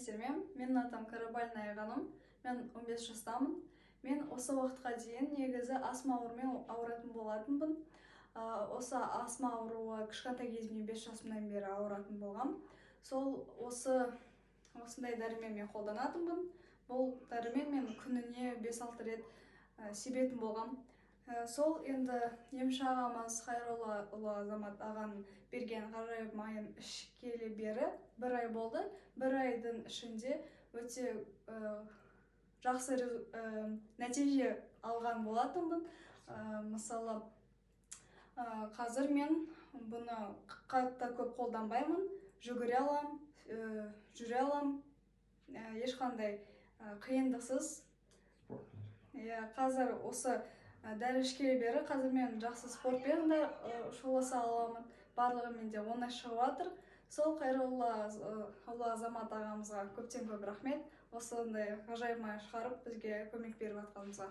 сәлеметсіздер ме? Менің атам Карабальная Ғаным, мен 15 жастамын. Мен осы уақытқа дейін негізі астма ауруымен ауыратын болатынмын. Осы астма ауруы кішкентай кезімнен 5 жасымнан бері ауыратын болғам. Осындай дәрімен мен қолданатынмын. Бұл дәрімен мен күніне 5-6 рет себетін болғам. Сол енді емші ағамыз Хайролла ұлы Азамат ағаның берген ғажайып майын ішкелі бері 1 ай болды. 1 айдың ішінде өте жақсы нәтиже алған болатынмын. Мысалы, қазір мен бұны қатты көп қолданбаймын. Жүгіре алам, жүре алам, ешқандай қиындықсыз. Қазір осы дәрі ішкелі бері қазір мен жақсы спортпен де шұғылдаса аламын. Барлығы менде оңай шығып жатыр. Сол Хайролла ұлы Азамат ағамызға көптен көп рахмет. Осындай ғажайып май шығарып бізге көмек беріп жатқаныңызға.